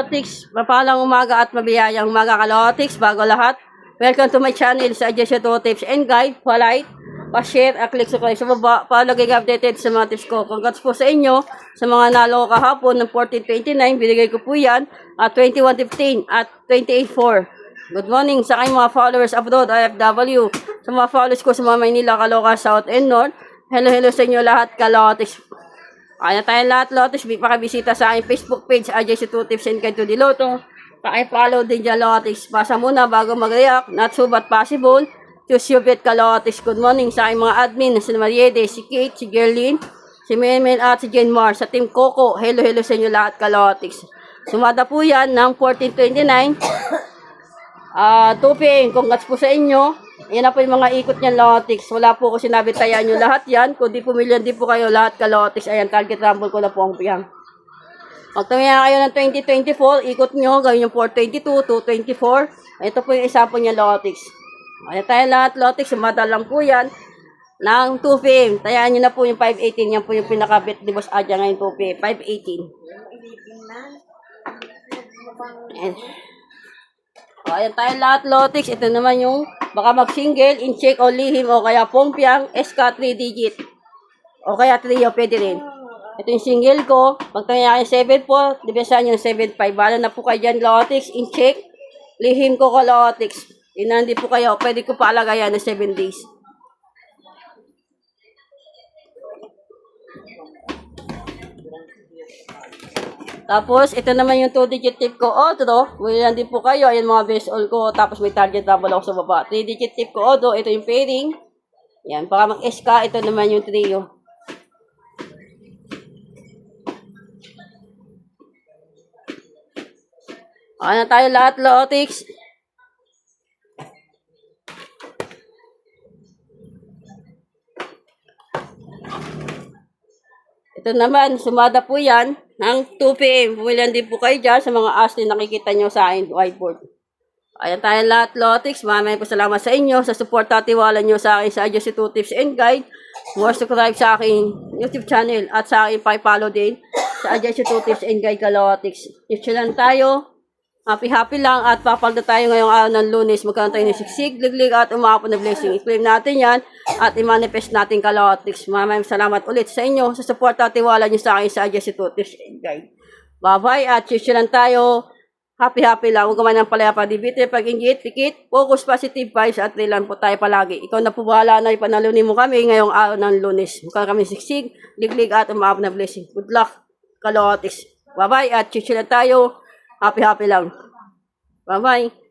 Kalotics, mapalang umaga at mabiyayang umaga Kalotics. Bago lahat, welcome to my channel sa Adjust to Tips and Guide. Palike, pa-share at click sa baba para laging updated sa mga tips ko. Congrats po sa inyo sa mga nalo kahapon ng 14.29. Binigay ko po yan at 21.15 at 28.4. Good morning sa kayong mga followers abroad, IFW. Sa mga followers ko sa mga Maynila, Caloocan, South and North. Hello sa inyo lahat Kalotics. Kaya tayo lahat, Lotus, pakibisita sa aking Facebook page, Adjust to Tips and Guide to the Lotto. Paki-follow din dyan, Lotus. Pasa muna bago mag-react, not so but possible. Choose your bet, Kalotis. Good morning sa aking mga admin, si Mariede, si Kate, si Gerlin, si Memel at si Jane Mar. Sa Team Coco, hello sa inyo lahat, Kalotis. Sumada po yan ng 14.29. 2 p.m. Congrats po sa inyo. Yan na po yung mga ikot niyan, Lotics. Wala po ko sinabi tayaan nyo lahat yan. Kung di po milyon, di po kayo lahat ka-Lotics. Ayan, target rumble ko na po ang piyang. Magtumaya kayo ng 2024, ikot nyo, gawin yung 422, 224. Ito po yung isa po niya, Lotics. Ayan tayo lahat, Lotics. Sumada lang po yan ng 2 p.m. Tayaan nyo na po yung 518. Yan po yung pinakabit ni Boss Adja ngayon 2 p.m. 518. Ayan. Ayan tayo lahat, Lotics. Ito naman yung baka mag-single, in-check o lihim o kaya pompiang, SK 3 digit. O kaya trio, pwede rin. Ito yung single ko. Pag tayo 7-4, dibesan nyo 7-5. Bala na po kayo dyan, Lotics. In-check, lihim ko ka, Lotics. Inandi po kayo. Pwede ko paalagayan na 7 days. Tapos, ito naman yung 2-digit tip ko, Odo. William din po kayo. Ayan mga best all ko. Tapos may target double ako sa baba. 3-digit tip ko, Odo. Ito yung pairing. Yan, para mag-SK. Ito naman yung trio. Ano tayo lahat, Lotics? Ito naman, sumada po yan ng 2 p.m. Pumilan din po kayo dyan sa mga asli nakikita nyo sa akin whiteboard. Ayan tayo lahat, Lotics. Maraming po salamat sa inyo sa support at tiwala nyo sa akin sa Adjust to Tips and Guide. More subscribe sa aking YouTube channel at sa aking pa-follow din sa Adjust to Tips and Guide, Lotics. Tips lang tayo. Happy lang at papalda tayo ngayong araw ng Lunes. Magkaroon tayo ng siksik, liglig at umapon na blessing. I-claim natin yan at i-manifest natin, Kalotics. Maraming salamat ulit sa inyo sa support at tiwala nyo sa akin sa Adjust to Tips and Guide. Bye-bye at cheers lang tayo. Happy lang. Huwag naman ng palaya pa. Dibite, pag-ingit, pikit, focus, positive vibes at rilan po tayo palagi. Ikaw na po bahala na ipanalunin mo kami ngayong araw ng Lunes. Magkaroon kami siksik, liglig at umapon na blessing. Good luck, Kalotics. Bye-bye at cheers lang tayo. Happy lang. Bye-bye.